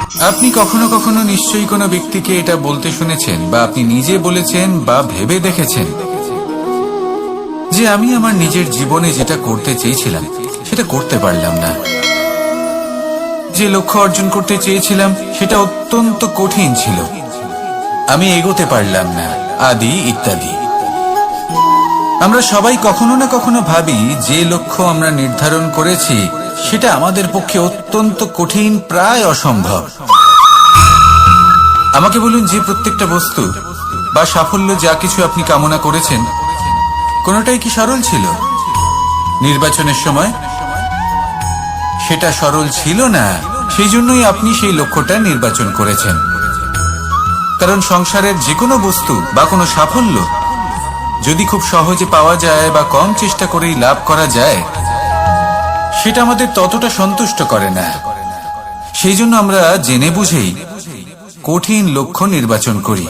আপনি কখনো কখনো নিশ্চয়ই কোনো ব্যক্তিকে এটা বলতে শুনেছেন বা আপনি নিজে বলেছেন বা ভেবে দেখেছেন যে আমি আমার নিজের জীবনে যেটা করতে চেয়েছিলাম সেটা করতে পারলাম না, যে লক্ষ্য অর্জন করতে চেয়েছিলাম সেটা অত্যন্ত কঠিন ছিল, আমি এগোতে পারলাম না, আদি ইত্যাদি। আমরা সবাই কখনো না কখনো ভাবি যে লক্ষ্য আমরা নির্ধারণ করেছি সেটা আমাদের পক্ষে অত্যন্ত কঠিন, প্রায় অসম্ভব। আমাকে বলুন, যে প্রত্যেকটা বস্তু বা সাফল্য যা কিছু আপনি কামনা করেছেন কোনোটাই কি সরল ছিল? নির্বাচনের সময় সেটা সরল ছিল না, সেই জন্যই আপনি সেই লক্ষ্যটা নির্বাচন করেছেন। কারণ সংসারের যে কোনো বস্তু বা কোনো সাফল্য যদি খুব সহজে পাওয়া যায় বা কম চেষ্টা করেই লাভ করা যায়, সেটা আমাদের ততটা সন্তুষ্ট করে না। সেই জন্য আমরা জেনে বুঝেই কঠিন লক্ষ্য নির্বাচন করি,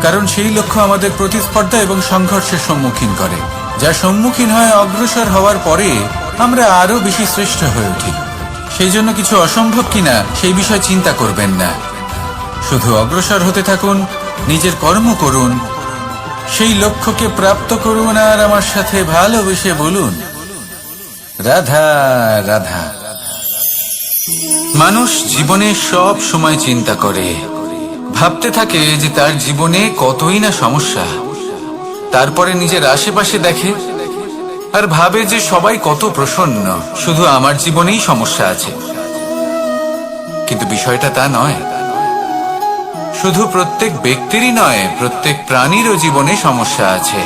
কারণ সেই লক্ষ্য আমাদের প্রতিস্পর্ধা এবং সংঘর্ষের সম্মুখীন করে, যা সম্মুখীন হয় অগ্রসর হওয়ার পরে আমরা আরো বেশি শ্রেষ্ঠ হয়ে উঠি। সেই জন্য কিছু অসম্ভব কিনা সেই বিষয় চিন্তা করবেন না, শুধু অগ্রসর হতে থাকুন, নিজের কর্ম করুন, সেই লক্ষ্যকে প্রাপ্ত করুন, আর আমার সাথে ভালোবেসে বলুন, রাধা রাধা। মানুষ জীবনে সব সময় চিন্তা করে, ভাবতে থাকে যে তার জীবনে কতই না সমস্যা, তারপরে নিজের আশেপাশে দেখে আর ভাবে যে সবাই কত প্রসন্ন, শুধু আমার জীবনেই সমস্যা আছে। কিন্তু বিষয়টা তা নয়। শুধু প্রত্যেক ব্যক্তিরই নয়, প্রত্যেক প্রাণীরও জীবনে সমস্যা আছে।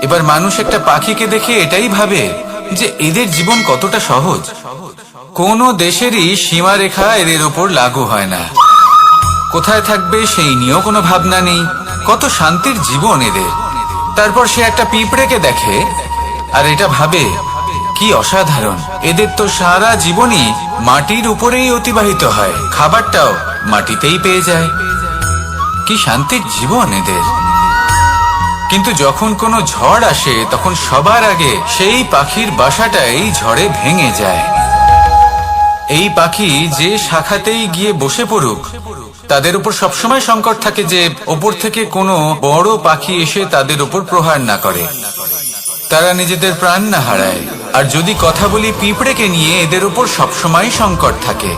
এবার মানুষ একটা পাখিকে দেখে এটাই ভাবে যে এদের জীবন কতটা সহজ, কোনো দেশেরই সীমারেখা এদের ওপর লাগু হয় না, কোথায় থাকবে সেই নিয়েও কোনো ভাবনা নেই, কত শান্তির জীবন এদের। তারপর সে একটা পিঁপড়েকে দেখে আর এটা ভাবে কি অসাধারণ, এদের তো সারা জীবনই মাটির উপরেই অতিবাহিত হয়, খাবারটাও মাটিতেই পেয়ে যায়, কি শান্তির জীবন এদের। কিন্তু যখন কোনো ঝড় আসে তখন সবার আগে সেই পাখির বাসাটাই ঝড়ে ভেঙে যায়। এই পাখি যে শাখাতেই গিয়ে বসে পড়ুক, তাদের উপর সবসময় সংকট থাকে যে ওপর থেকে কোনো বড় পাখি এসে তাদের উপর প্রহার না করে, তারা নিজেদের প্রাণ না হারায়। আর যদি কথা বলি পিঁপড়েকে নিয়ে, এদের উপর সবসময় সংকট থাকে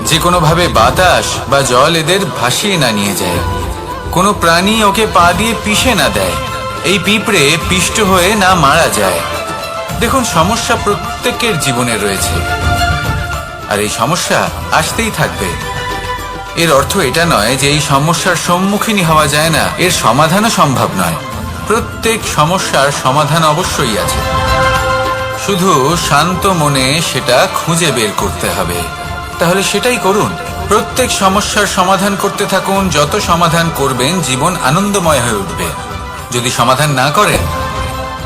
যে কোনোভাবে বাতাস বা জল এদের ভাসিয়ে না নিয়ে যায়, কোনো প্রাণী ওকে পা দিয়ে পিষে না দেয়, এই পিঁপড়ে পিষ্ট হয়ে না মারা যায়। দেখুন, সমস্যা প্রত্যেকের জীবনে রয়েছে আর এই সমস্যা আসতেই থাকবে। এর অর্থ এটা নয় যে এই সমস্যার সম্মুখীনই হওয়া যায় না, এর সমাধানও সম্ভব নয়। প্রত্যেক সমস্যার সমাধান অবশ্যই আছে, শুধু শান্ত মনে সেটা খুঁজে বের করতে হবে। তাহলে সেটাই করুন, প্রত্যেক সমস্যার সমাধান করতে থাকুন। যত সমাধান করবেন জীবন আনন্দময় হয়ে উঠবে। যদি সমাধান না করেন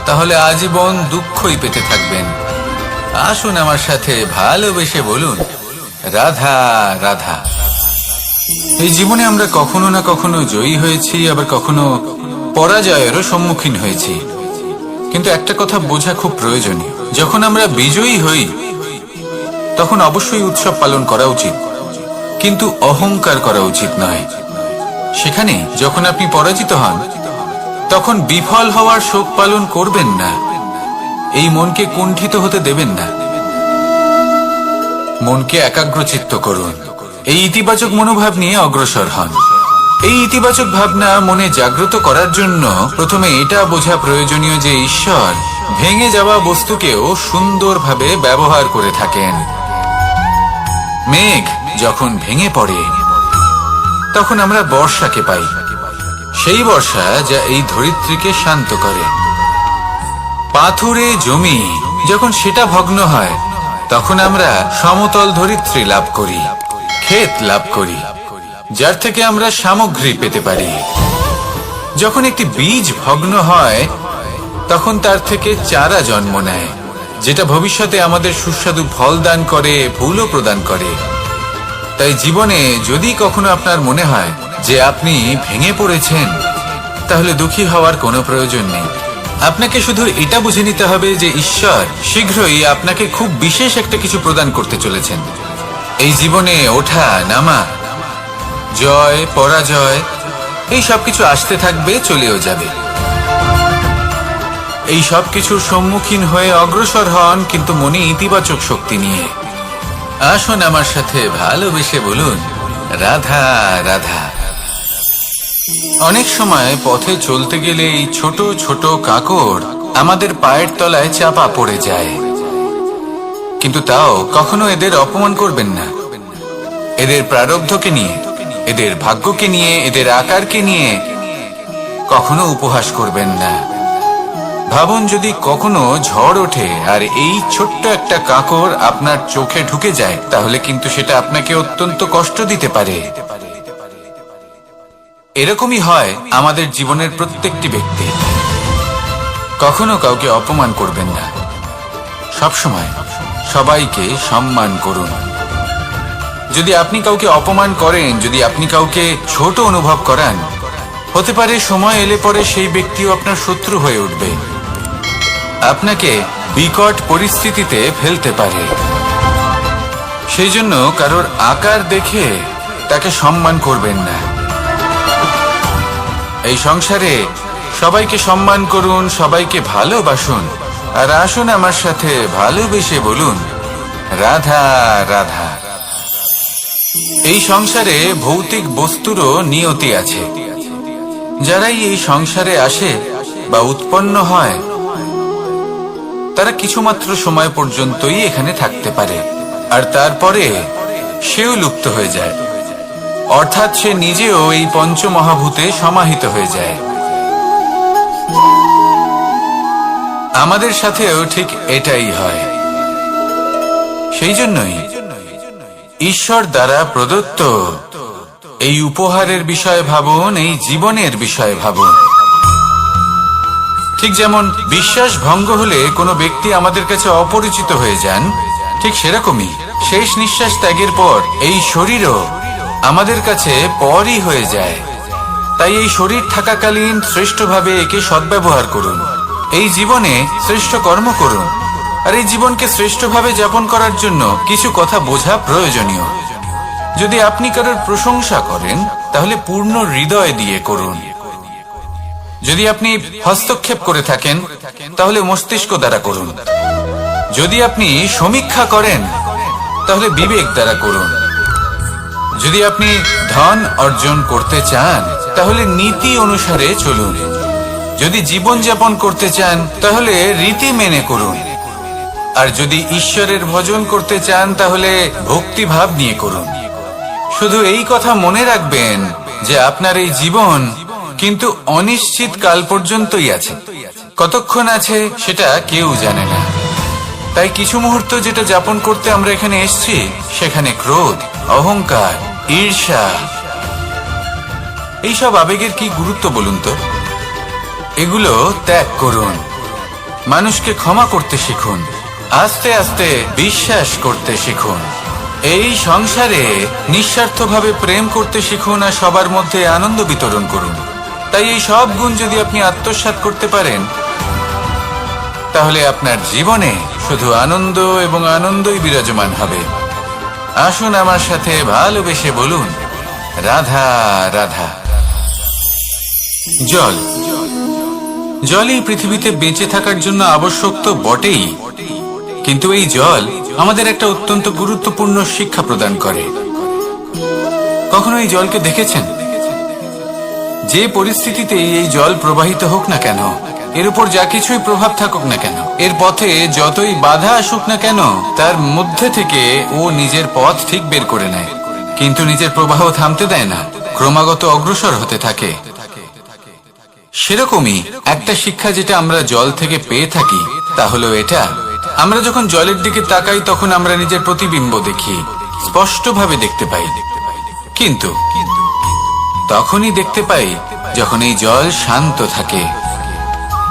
তাহলে আজীবন দুঃখই পেতে থাকবেন। আসুন আমার সাথে ভালোবেসে বলুন, রাধা রাধা। এই জীবনে আমরা কখনো না কখনো জয়ী হয়েছি, আবার কখনো পরাজয়েরও সম্মুখীন হয়েছি। কিন্তু একটা কথা বোঝা খুব প্রয়োজনীয়, যখন আমরা বিজয়ী হই তখন অবশ্যই উৎসব পালন করা উচিত, কিন্তু অহংকার করা উচিত নয়। সেখানে যখন আপনি পরাজিত হন তখন বিফল হওয়ার শোক পালন করবেন না, এই মনকে কুণ্ঠিত হতে দেবেন না, মনকে একাগ্রচিত্ত করুন। এই ইতিবাচক মনোভাব নিয়ে অগ্রসর হন। এই ইতিবাচক ভাবনা মনে জাগ্রত করার জন্য প্রথমে এটা বোঝা প্রয়োজনীয় যে ঈশ্বর ভেঙে যাওয়া বস্তুকেও সুন্দরভাবে ব্যবহার করে থাকেন। মেঘ যখন ভেঙে পড়ে তখন আমরা বর্ষাকে পাই, সেই বর্ষা যা এই ধরিত্রীকে শান্ত করে। পাথুরে জমি যখন সেটা ভগ্ন হয় তখন আমরা সমতল ধরিত্রী লাভ করি, ক্ষেত লাভ করি, যার থেকে আমরা সামগ্রী পেতে পারি। যখন একটি বীজ ভগ্ন হয় তখন তার থেকে চারা জন্ম নেয়, যেটা ভবিষ্যতে আমাদের সুস্বাদু ফল দান করে, ফুলও প্রদান করে। তাই জীবনে যদি কখনো আপনার মনে হয় যে আপনি ভেঙে পড়েছেন, তাহলে দুঃখী হওয়ার কোনো প্রয়োজন নেই। আপনাকে শুধু এটা বুঝে নিতে হবে যে ঈশ্বর শীঘ্রই আপনাকে খুব বিশেষ একটা কিছু প্রদান করতে চলেছেন। এই জীবনে ওঠা নামা, জয় পরাজয়, এই সবকিছু আসতে থাকবে, চলেও যাবে। এই সব কিছুর সম্মুখীন হয়ে অগ্রসর হন, কিন্তু মনে ইতিবাচক শক্তি নিয়ে। আসুন আমার সাথে ভালোবেসে বলুন, রাধা রাধা। অনেক সময় পথে চলতে গেলে এই ছোট ছোট কাঁকড় আমাদের পায়ের তলায় চাপা পড়ে যায়, কিন্তু তাও কখনো এদের অপমান করবেন না। এদের প্রারব্ধকে নিয়ে, এদের ভাগ্যকে নিয়ে, এদের আকারকে নিয়ে কখনো উপহাস করবেন না। ভাবুন, যদি কখনো ঝড় ওঠে আর এই ছোট্ট একটা কাঁকড় আপনার চোখে ঢুকে যায়, তাহলে কিন্তু সেটা আপনাকে অত্যন্ত কষ্ট দিতে পারে। এরকমই হয় আমাদের জীবনের প্রত্যেকটি ব্যক্তি। কখনো কাউকে অপমান করবেন না, সবসময় সবাইকে সম্মান করুন। যদি আপনি কাউকে অপমান করেন, যদি আপনি কাউকে ছোট অনুভব করান, হতে পারে সময় এলে পরে সেই ব্যক্তিও আপনার শত্রু হয়ে উঠবে, আপনাকে বিকট পরিস্থিতিতে ফেলতে পারে। সেই জন্য কারোর আকার দেখে তাকে সম্মান করবেন না। এই সংসারে সবাইকে সম্মান করুন, সবাইকে ভালোবাসুন, আর আসুন আমার সাথে ভালোবেসে বলুন, রাধা রাধা। এই সংসারে ভৌতিক বস্তুরও নিয়তি আছে। যারাই এই সংসারে আসে বা উৎপন্ন হয়, তারা কিছুমাত্র সময় পর্যন্তই এখানে থাকতে পারে, আর তারপরে সেও লুপ্ত হয়ে যায়, অর্থাৎ সে নিজেও এই পঞ্চমহাভূতে সমাহিত হয়ে যায়। আমাদের সাথেও ঠিক এটাই হয়। সেই জন্যই ঈশ্বর দ্বারা প্রদত্ত এই উপহারের বিষয়ে ভাবুন, এই জীবনের বিষয়ে ভাবুন। ঠিক যেমন বিশ্বাস ভঙ্গ হলে কোনো ব্যক্তি আমাদের কাছে অপরিচিত হয়ে যান, ঠিক সেরকমই শেষ নিঃশ্বাস ত্যাগের পর এই শরীরও আমাদের কাছে পরই হয়ে যায়। তাই এই শরীর থাকাকালীন শ্রেষ্ঠভাবে একে সদ্ব্যবহার করুন, এই জীবনে শ্রেষ্ঠ কর্ম করুন। আর এই জীবনকে শ্রেষ্ঠভাবে যাপন করার জন্য কিছু কথা বোঝা প্রয়োজনীয়। যদি আপনি কারোর প্রশংসা করেন, তাহলে পূর্ণ হৃদয় দিয়ে করুন। যদি আপনি হস্তক্ষেপ করে থাকেন, তাহলে মস্তিষ্ক দ্বারা করুন। যদি আপনি সমীক্ষা করেন, তাহলে বিবেক দ্বারা করুন। যদি আপনি ধন অর্জন করতে চান, তাহলে নীতি অনুসারে চলুন। যদি জীবন যাপন করতে চান, তাহলে রীতি মেনে করুন। আর যদি ঈশ্বরের ভজন করতে চান, তাহলে ভক্তিভাব নিয়ে করুন। শুধু এই কথা মনে রাখবেন যে আপনার এই জীবন কিন্তু অনিশ্চিত কাল পর্যন্তই আছে। কতক্ষণ আছে সেটা কেউ জানে না। তাই কিছু মুহূর্ত যেটা যাপন করতে আমরা এখানে এসেছি, সেখানে ক্রোধ, অহংকার, ঈর্ষা, এইসব আবেগের কি গুরুত্ব বলুন তো? এগুলো ত্যাগ করুন। মানুষকে ক্ষমা করতে শিখুন, আস্তে আস্তে বিশ্বাস করতে শিখুন। এই সংসারে নিঃস্বার্থভাবে প্রেম করতে শিখুন, আর সবার মধ্যে আনন্দ বিতরণ করুন। তাই এই সব গুণ যদি আপনি আত্মসাৎ করতে পারেন, তাহলে আপনার জীবনে শুধু আনন্দ এবং আনন্দই বিরাজমান হবে। আসুন আমার সাথে ভালোবেসে বলুন, রাধা রাধা। জল, জল এই পৃথিবীতে বেঁচে থাকার জন্য আবশ্যক তো বটেই, কিন্তু এই জল আমাদের একটা অত্যন্ত গুরুত্বপূর্ণ শিক্ষা প্রদান করে। কখনো এই জলকে দেখেছেন? যে পরিস্থিতিতে এই জল প্রবাহিত হোক না কেন, এর উপর যা কিছুই প্রভাব থাকুক না কেন, এর পথে যতই বাধা আসুক না কেন, তার মধ্যে থেকে ও নিজের পথ ঠিক বের করে নেয়, কিন্তু নিজের প্রবাহ থামতে দেয় না, ক্রমাগত অগ্রসর হতে থাকে। সেরকমই একটা শিক্ষা যেটা আমরা জল থেকে পেয়ে থাকি, তা হলো এটা: আমরা যখন জলের দিকে তাকাই, তখন আমরা নিজের প্রতিবিম্ব দেখি, স্পষ্টভাবে দেখতে পাই। কিন্তু তখনই দেখতে পাই যখন এই জল শান্ত থাকে,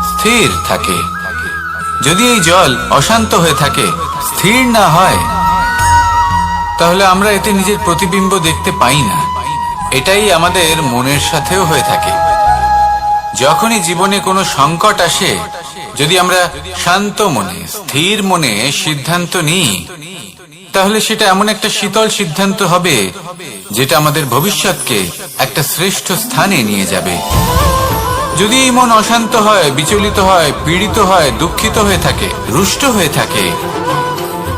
স্থির থাকে। যদি এই জল অশান্ত হয়ে থাকে, স্থির না হয়, তাহলে আমরা এতে নিজের প্রতিবিম্ব দেখতে পাই না। এটাই আমাদের মনের সাথেও হয়ে থাকে। যখনই জীবনে কোনো সংকট আসে, যদি আমরা শান্ত মনে, স্থির মনে সিদ্ধান্ত নিই, তাহলে সেটা এমন একটা শীতল সিদ্ধান্ত হবে যেটা আমাদের ভবিষ্যৎকে একটা শ্রেষ্ঠ স্থানে নিয়ে যাবে। যদি এই মন অশান্ত হয়, বিচলিত হয়, পীড়িত হয়, দুঃখিত হয়ে থাকে, রুষ্ট হয়ে থাকে,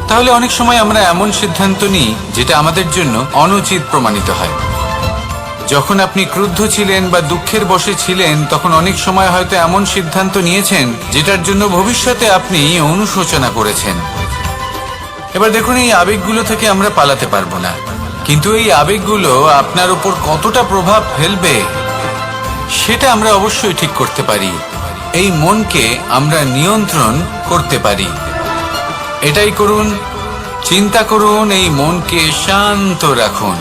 তাহলে অনেক সময় আমরা এমন সিদ্ধান্ত নিই যেটা আমাদের জন্য অনুচিত প্রমাণিত হয়। যখন আপনি ক্রুদ্ধ ছিলেন বা দুঃখের বশে ছিলেন, তখন অনেক সময় হয়তো এমন সিদ্ধান্ত নিয়েছেন যেটার জন্য ভবিষ্যতে আপনি অনুশোচনা করেছেন। এবার দেখুন, এই আবেগগুলো থেকে আমরা পালাতে পারবো না, কিন্তু এই আবেগগুলো আপনার উপর কতটা প্রভাব ফেলবে সেটা আমরা অবশ্যই ঠিক করতে পারি। এই মনকে আমরা নিয়ন্ত্রণ করতে পারি। এটাই করুন, চিন্তা করুন, এই মনকে শান্ত রাখুন,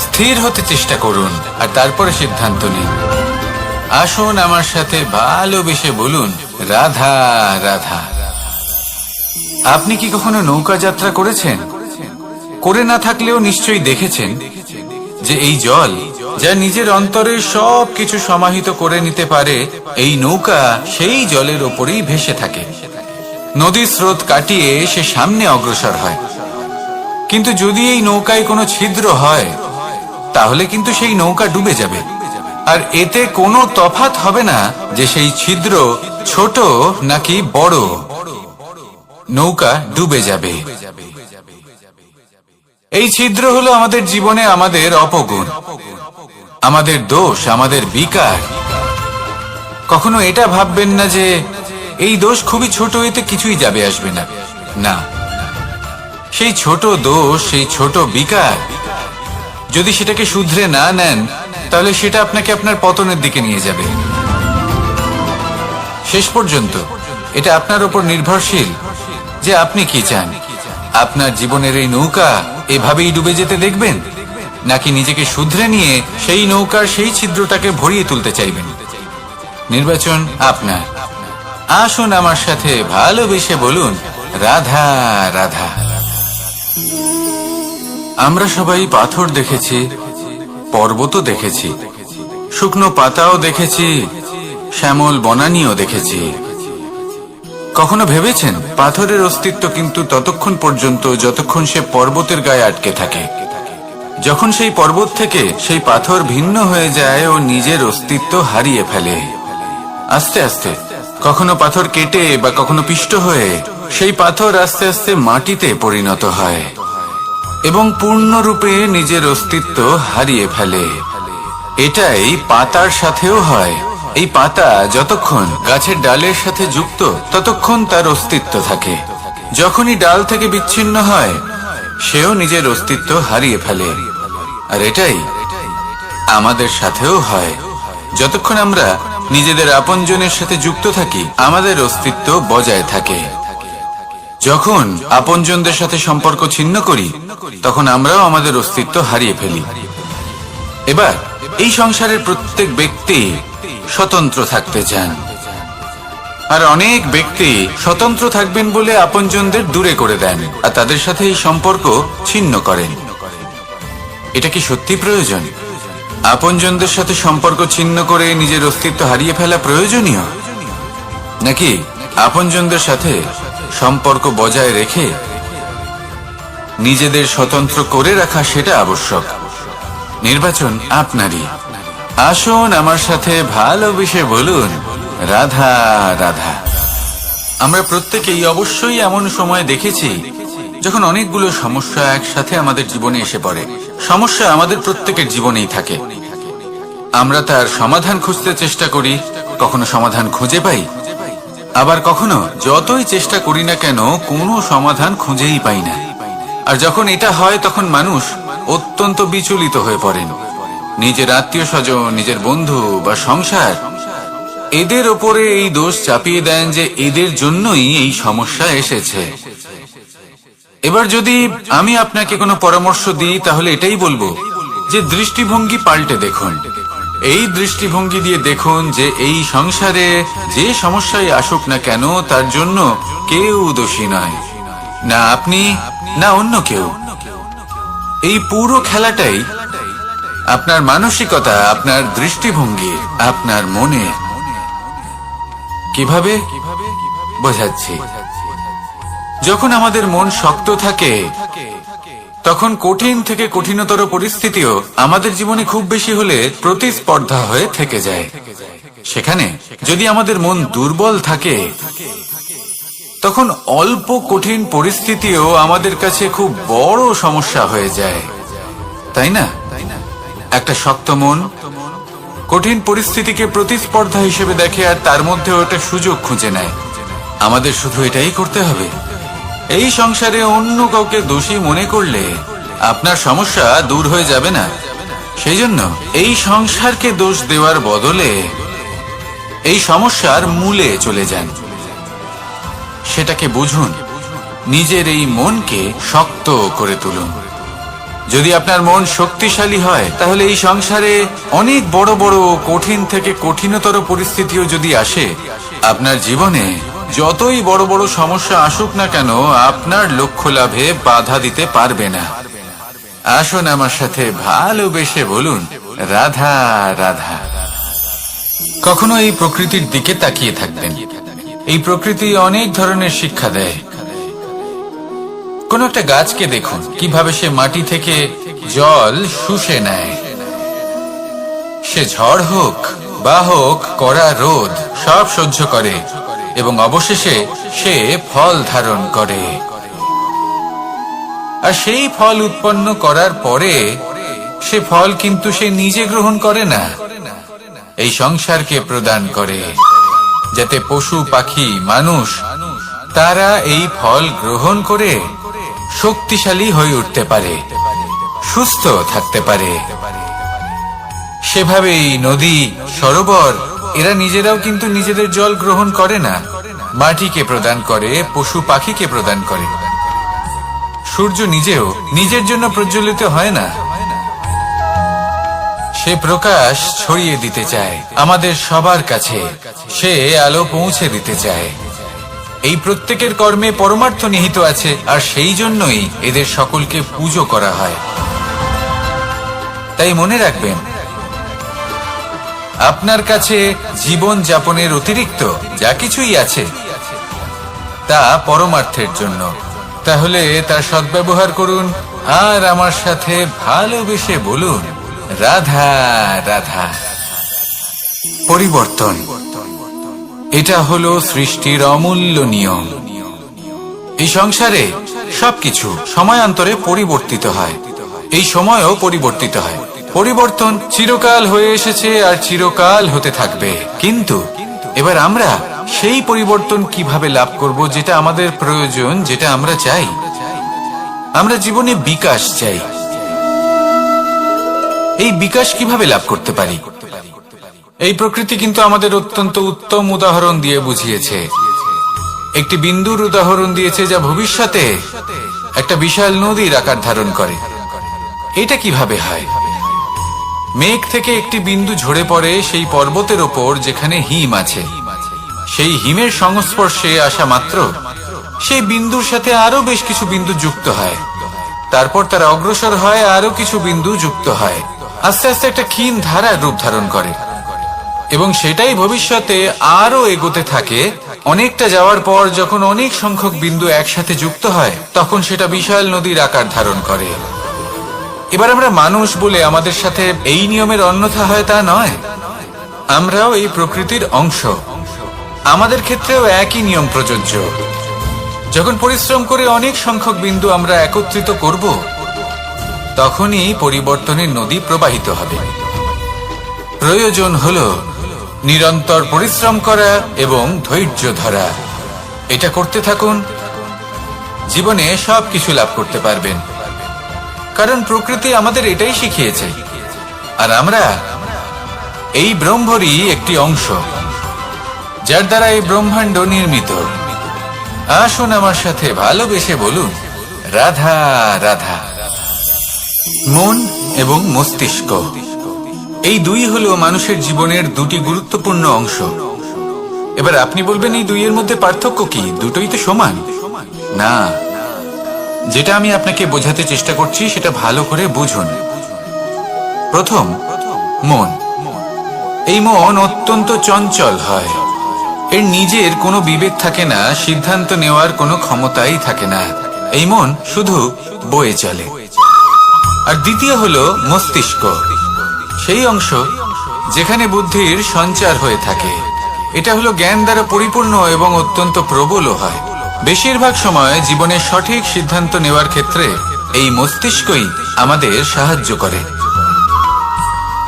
স্থির হতে চেষ্টা করুন, আর তারপরে সিদ্ধান্ত নিন। আসুন আমার সাথে ভালোবেসে বলুন, রাধা রাধা। আপনি কি কখনো নৌকা যাত্রা করেছেন? করে না থাকলেও নিশ্চয়ই দেখেছেন যে এই জল, যা নিজের অন্তরে সব কিছু সমাহিত করে নিতে পারে, এই নৌকা সেই জলের ওপরেই ভেসে থাকে। নদীর স্রোত কাটিয়ে সে সামনে অগ্রসর হয়। কিন্তু যদি এই নৌকায় কোনো ছিদ্র হয়, তাহলে কিন্তু সেই নৌকা ডুবে যাবে। আর এতে কোনো তফাৎ হবে না যে সেই ছিদ্র ছোট নাকি বড়, নৌকা ডুবে যাবে। এই ছিদ্র হলো আমাদের জীবনে আমাদের অপগুণ, আমাদের দোষ, আমাদের বিকার। কখনো এটা ভাববেন না যে এই দোষ খুবই ছোট, এতে কিছুই যাবে আসবে না। না, সেই ছোট দোষ, সেই ছোট বিকার, যদি সেটাকে শুধরে না নেন, তাহলে সেটা আপনাকে আপনার পতনের দিকে নিয়ে যাবে। শেষ পর্যন্ত এটা আপনার উপর নির্ভরশীল যে আপনি কি চান। আপনার জীবনের এই নৌকা এভাবেই ডুবে যেতে দেখবেন, নাকি নিজেকে শুধরে নিয়ে সেই নৌকার সেই ছিদ্রটাকে ভরিয়ে তুলতে চাইবেন? নির্বাচন আপনার। আসুন আমার সাথে ভালোবেসে বলুন, রাধা রাধা। আমরা সবাই পাথর দেখেছি, পর্বতও দেখেছি, শুকনো পাতাও দেখেছি, শ্যামল বনানীও দেখেছি। কখনো ভেবেছেন পাথরের অস্তিত্ব কিন্তু ততক্ষণ পর্যন্ত যতক্ষণ সে পর্বতের গায়ে আটকে থাকে। যখন সেই পর্বত থেকে সেই পাথর ভিন্ন হয়ে যায় ও নিজের অস্তিত্ব হারিয়ে ফেলে, আস্তে আস্তে কখনো পাথর কেটে বা কখনো পিষ্ট হয়ে সেই পাথর আস্তে আস্তে মাটিতে পরিণত হয় এবং পূর্ণরূপে নিজের অস্তিত্ব হারিয়ে ফেলে। এটাই পাতার সাথেও হয়। এই পাতা যতক্ষণ গাছের ডালের সাথে যুক্ত, ততক্ষণ তার অস্তিত্ব থাকে। যখনই ডাল থেকে বিচ্ছিন্ন হয়, সেও নিজের অস্তিত্ব হারিয়ে ফেলে। আর এটাই আমাদের সাথেও হয়। যতক্ষণ আমরা নিজেদের আপনজনের সাথে যুক্ত থাকি, আমাদের অস্তিত্ব বজায় থাকে। যখন আপনজনদের সাথে সম্পর্ক ছিন্ন করি, তখন আমরাও আমাদের অস্তিত্ব হারিয়ে ফেলি। এবার এই সংসারের প্রত্যেক ব্যক্তি স্বতন্ত্র থাকতে চান, আর অনেক ব্যক্তি স্বতন্ত্র থাকবেন বলে আপনজনদের দূরে করে দেন আর তাদের সাথে এই সম্পর্ক ছিন্ন করেন। এটা কি সত্যি প্রয়োজন? আপনজনদের সাথে সম্পর্ক ছিন্ন করে নিজের অস্তিত্ব হারিয়ে ফেলা প্রয়োজনীয়, নাকি আপনজনদের সাথে সম্পর্ক বজায় রেখে নিজেদের স্বতন্ত্র করে রাখা সেটা আবশ্যক? নির্বাচন আপনারই। আসুন আমার সাথে ভালোবেসে বলুন, রাধা রাধা। আমরা প্রত্যেকেই অবশ্যই এমন সময় দেখেছি যখন অনেকগুলো সমস্যা একসাথে আমাদের জীবনে এসে পড়ে। সমস্যা আমাদের প্রত্যেকের জীবনেই থাকে। আমরা তার সমাধান খুঁজতে চেষ্টা করি, কখনো সমাধান খুঁজে পাই, আবার কখনো যতই চেষ্টা করি না কেন কোনো সমাধান খুঁজেই পাই না। আর যখন এটা হয়, তখন মানুষ অত্যন্ত বিচলিত হয়ে পড়েন। নিজের আত্মীয় স্বজন, নিজের বন্ধু বা সংসার, এদের ওপরে এই দোষ চাপিয়ে দেন যে এদের জন্যই এই সমস্যা এসেছে। এবার যদি আমি আপনাকে কোনো পরামর্শ দিই, তাহলে এটাই বলবো যে দৃষ্টিভঙ্গি পাল্টে দেখুন। এই দৃষ্টিভঙ্গি দিয়ে দেখুন যে এই সংসারে যে সমস্যায় আসুক না কেন, তার জন্য কেউ দোষী নয়, না আপনি না অন্য কেউ। এই পুরো খেলাটাই আপনার মানসিকতা, আপনার দৃষ্টিভঙ্গি, আপনার মনে। কিভাবে বোঝাচ্ছি। যখন আমাদের মন শক্ত থাকে তখন কঠিন থেকে কঠিনতর পরিস্থিতিও আমাদের জীবনে খুব বেশি হলে প্রতিস্পর্ধা হয়ে থেকে যায়। সেখানে যদি আমাদের মন দুর্বল থাকে তখন অল্প কঠিন পরিস্থিতিও আমাদের কাছে খুব বড় সমস্যা হয়ে যায়, তাই না? একটা শক্ত মন কঠিন পরিস্থিতিকে প্রতিস্পর্ধা হিসেবে দেখে আর তার মধ্যে ওটা সুযোগ খুঁজে নেয়। আমাদের শুধু এটাই করতে হবে। এই সংসারে অন্য কাউকে দোষী মনে করলে আপনার সমস্যা দূর হয়ে যাবে না। সেই জন্য এই সংসারকে দোষ দেওয়ার বদলে এই সমস্যার মূলে চলে যান, সেটাকে বুঝুন, নিজের এই মনকে শক্ত করে তুলুন। যদি আপনার মন শক্তিশালী হয় তাহলে এই সংসারে অনেক বড় বড় কঠিন থেকে কঠিনতর পরিস্থিতিও যদি আসে, আপনার জীবনে যতই বড় বড় সমস্যা আসুক না কেন আপনার লক্ষ্য লাভে বাধা দিতে পারবে না। আসুন আমার সাথে ভালোবেসে বলুন, রাধা রাধা। কখনো এই প্রকৃতির দিকে তাকিয়ে থাকবেন। এই প্রকৃতি অনেক ধরনের শিক্ষা দেয়। কোন একটা গাছকে দেখুন কিভাবে সে মাটি থেকে জল শুষে নেয়। সে ঝড় হোক বা হোক কড়া রোদ সব সহ্য করে এবং অবশেষে সে ফল ধারণ করে। আর সেই ফল উৎপন্ন করার পরে সে ফল কিন্তু সে নিজে গ্রহণ করে না, এই সংসারকে প্রদান করে, যাতে পশু পাখি মানুষ তারা এই ফল গ্রহণ করে শক্তিশালী হয়ে উঠতে পারে, সুস্থ থাকতে পারে। সেভাবেই নদী, সরোবর এরা নিজেরাও কিন্তু নিজেদের জল গ্রহণ করে না, মাটিকে প্রদান করে, পশু পাখিকে প্রদান করে। সূর্য নিজেও নিজের জন্য প্রজ্বলিত হয় না, সে প্রকাশ ছড়িয়ে দিতে চায় আমাদের সবার কাছে, সে আলো পৌঁছে দিতে চায়। এই প্রত্যেকের কর্মে পরমার্থ নিহিত আছে, আর সেই জন্যই এদের সকলকে পুজো করা হয়। তাই মনে রাখবেন, আপনার কাছে জীবন যাপনের অতিরিক্ত যা কিছুই আছে তা পরমার্থের জন্য। তাহলে তার সদ্ব্যবহার করুন আর আমার সাথে ভালোবেসে বলুন, রাধা রাধা। পরিবর্তন, এটা হলো সৃষ্টির অমূল্য নিয়ম। এই সংসারে সবকিছু সময়ান্তরে পরিবর্তিত হয়, এই সময়ও পরিবর্তিত হয়। পরিবর্তন চিরকাল হয়ে এসেছে আর চিরকাল হতে থাকবে। কিন্তু এবার আমরা সেই পরিবর্তন কিভাবে লাভ করব যেটা আমাদের প্রয়োজন, যেটা আমরা চাই? আমরা জীবনে বিকাশ চাই। এই বিকাশ কিভাবে লাভ করতে পারি? এই প্রকৃতি কিন্তু আমাদের অত্যন্ত উত্তম উদাহরণ দিয়ে বুঝিয়েছে। একটি বিন্দুর উদাহরণ দিয়েছে যা ভবিষ্যতে একটা বিশাল নদীর আকার ধারণ করে। এটা কিভাবে হয়? মেঘ থেকে একটি বিন্দু ঝরে পড়ে সেই পর্বতের ওপর যেখানে হিম আছে। সেই হিমের সংস্পর্শে আসা মাত্র সেই বিন্দুর সাথে আরো বেশ কিছু বিন্দু যুক্ত হয়। তারপর তারা অগ্রসর হয়, আরো কিছু বিন্দু যুক্ত হয়, আস্তে আস্তে একটা ক্ষীণ ধারার রূপ ধারণ করে এবং সেটাই ভবিষ্যতে আরো এগোতে থাকে। অনেকটা যাওয়ার পর যখন অনেক সংখ্যক বিন্দু একসাথে যুক্ত হয় তখন সেটা বিশাল নদীর আকার ধারণ করে। এবার আমরা মানুষ বলে আমাদের সাথে এই নিয়মের অন্যথা হয় তা নয়। আমরাও এই প্রকৃতির অংশ, আমাদের ক্ষেত্রেও একই নিয়ম প্রযোজ্য। যখন পরিশ্রম করে অনেক সংখ্যক বিন্দু আমরা একত্রিত করব তখনই পরিবর্তনের নদী প্রবাহিত হবে। প্রয়োজন হলো নিরন্তর পরিশ্রম করা এবং ধৈর্য ধরা। এটা করতে থাকুন, জীবনে সবকিছু লাভ করতে পারবেন। কারণ প্রকৃতি আমাদের এটাই শিখিয়েছে, আর আমরা এই ব্রহ্মরই একটি অংশ, যার দ্বারা এই ব্রহ্মাণ্ড নির্মিত। আসুন আমার সাথে ভালোবেসে বলুন, রাধা রাধা। মন এবং মস্তিষ্ক, এই দুই হলো মানুষের জীবনের দুটি গুরুত্বপূর্ণ অংশ। এবার আপনি বলবেন, এই দুইয়ের মধ্যে পার্থক্য কি? দুটোই তো সমান। না, যেটা আমি আপনাকে বোঝাতে চেষ্টা করছি সেটা ভালো করে বুঝুন। প্রথম, মন। এই মন অত্যন্ত চঞ্চল হয়, এর নিজের কোনো বিবেক থাকে না, সিদ্ধান্ত নেওয়ার কোনো ক্ষমতাই থাকে না। এই মন শুধু বয়ে চলে। আর দ্বিতীয় হলো মস্তিষ্ক, সেই অংশ যেখানে বুদ্ধির সঞ্চার হয়ে থাকে। এটা হলো জ্ঞান দ্বারা পরিপূর্ণ এবং অত্যন্ত প্রবলও হয়। বেশিরভাগ সময় জীবনের সঠিক সিদ্ধান্ত নেওয়ার ক্ষেত্রে এই মস্তিষ্কই আমাদের সাহায্য করে।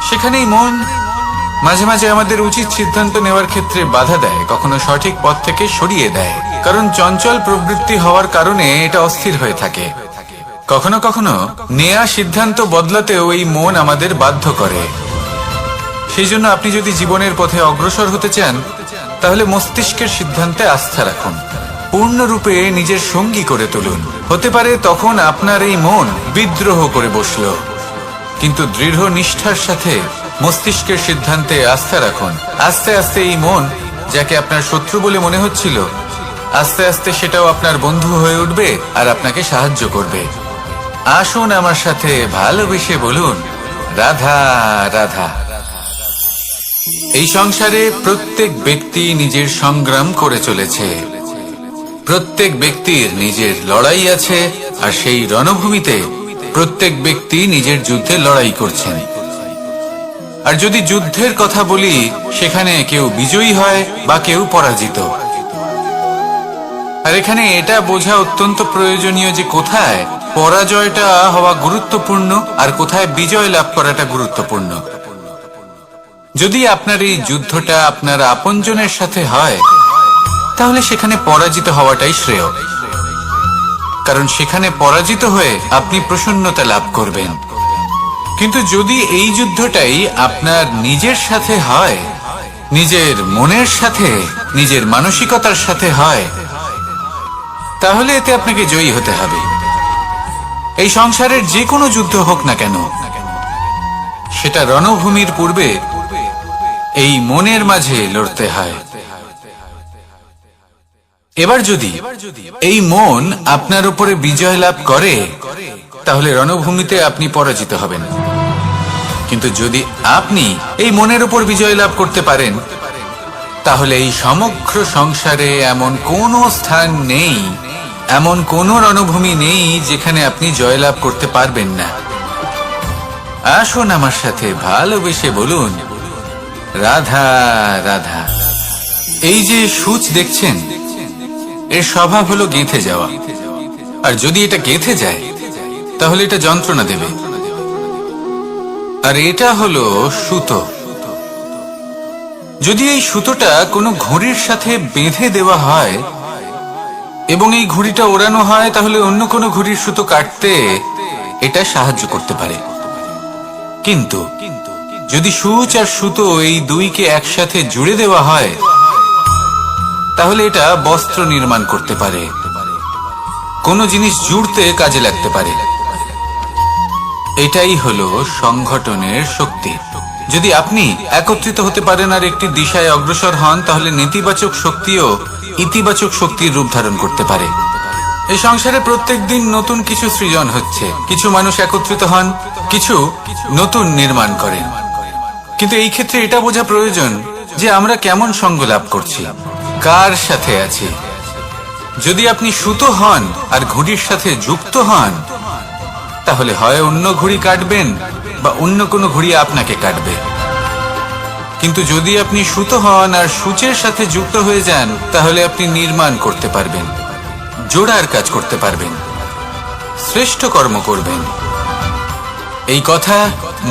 সেখানেই মন মাঝে মাঝে আমাদের উচিত সিদ্ধান্ত নেওয়ার ক্ষেত্রে বাধা দেয়, কখনো সঠিক পথ থেকে সরিয়ে দেয়, কারণ চঞ্চল প্রবৃত্তি হওয়ার কারণে এটা অস্থির হয়ে থাকে। কখনো কখনো নেয়া সিদ্ধান্ত বদলাতেও এই মন আমাদের বাধ্য করে। সেই জন্য আপনি যদি জীবনের পথে অগ্রসর হতে চান, তাহলে মস্তিষ্কের সিদ্ধান্তে আস্থা রাখুন, পূর্ণরূপে নিজের সঙ্গী করে তুলুন। হতে পারে তখন আপনার এই মন বিদ্রোহ করে বসল, কিন্তু দৃঢ় নিষ্ঠার সাথে মস্তিষ্কের সিদ্ধান্তে আস্থা রাখুন। আস্তে আস্তে এই মন, যাকে আপনার শত্রু বলে মনে হচ্ছিল, আস্তে আস্তে সেটাও আপনার বন্ধু হয়ে উঠবে আর আপনাকে সাহায্য করবে। আসুন আমার সাথে ভালোবেসে বলুন, রাধা রাধা। এই সংসারে প্রত্যেক ব্যক্তি নিজের সংগ্রাম করে চলেছে। প্রত্যেক ব্যক্তির নিজের লড়াই আছে, আর সেই রণভূমিতে প্রত্যেক ব্যক্তি নিজের যুদ্ধে লড়াই করছেন। আর যদি যুদ্ধের কথা বলি, সেখানে কেউ বিজয়ী হয় বা কেউ পরাজিত। আর এখানে এটা বোঝা অত্যন্ত প্রয়োজনীয় যে কোথায় পরাজয়টা হওয়া গুরুত্বপূর্ণ আর কোথায় বিজয় লাভ করাটা গুরুত্বপূর্ণ। যদি আপনার এই যুদ্ধটা আপনার আপনজনের সাথে হয়, তাহলে সেখানে পরাজিত হওয়াটাই শ্রেয়, কারণ সেখানে পরাজিত হয়ে আপনি প্রসন্নতা লাভ করবেন। কিন্তু যদি এই যুদ্ধটাই আপনার নিজের সাথে হয়, নিজের মনের সাথে, নিজের মানসিকতার সাথে হয়, তাহলে এতে আপনাকে জয়ী হতে হবে। এই সংসারের যে কোনো যুদ্ধ হোক না কেন, সেটা রণভূমির পূর্বে এই মনের মাঝে লড়তে হয়। এবার যদি এই মন আপনার উপরে বিজয় লাভ করে, তাহলে রণভূমিতে আপনি পরাজিত হবেন। কিন্তু যদি আপনি এই মনের উপর বিজয় লাভ করতে পারেন, তাহলে এই সমগ্র সংসারে এমন কোনো স্থান নেই, এমন কোনো রণভূমি নেই যেখানে আপনি জয়লাভ করতে পারবেন না। আসুন আমার সাথে ভালোবেসে বলুন, রাধা রাধা। এই যে সূচ দেখছেন, এর স্বভাব হলো গেঁথে যাওয়া। আর যদি এটা গেঁথে যায়, তাহলে এটা যন্ত্রণা দেবে। আর এটা হলো সুতো। যদি এই সুতোটা কোনো ঘড়ির সাথে বেঁধে দেওয়া হয় এবং এই ঘড়িটা ওড়ানো হয়, তাহলে অন্য কোনো ঘড়ির সুতো কাটতে এটা সাহায্য করতে পারে। কিন্তু যদি সূচ আর সুতো এই দুইকে একসাথে জুড়ে দেওয়া হয়, তাহলে এটা বস্ত্র নির্মাণ করতে পারে, কোনো জিনিস জুড়তে কাজে লাগতে পারে। এটাই হলো সংগঠনের শক্তি। যদি আপনি একত্রিত হতে পারেন আর একটি দিশায় অগ্রসর হন, তাহলে নেতিবাচক শক্তিও ইতিবাচক শক্তির রূপ ধারণ করতে পারে। এই সংসারে প্রত্যেক দিন নতুন কিছু সৃজন হচ্ছে। কিছু মানুষ একত্রিত হন, কিছু নতুন নির্মাণ করেন। কিন্তু এই ক্ষেত্রে এটা বোঝা প্রয়োজন যে আমরা কেমন সঙ্গ লাভ করছি, কার সাথে আছি। যদি আপনি সুতো হন আর ঘড়ির সাথে যুক্ত হন, তাহলে হয় অন্য ঘড়ি কাটবেন বা অন্য কোনো ঘড়ি আপনাকে কাটবে। কিন্তু যদি আপনি সুতো হন আর সূচের সাথে যুক্ত হয়ে যান, তাহলে আপনি নির্মাণ করতে পারবেন, জোড়ার কাজ করতে পারবেন, শ্রেষ্ঠ কর্ম করবেন। এই কথা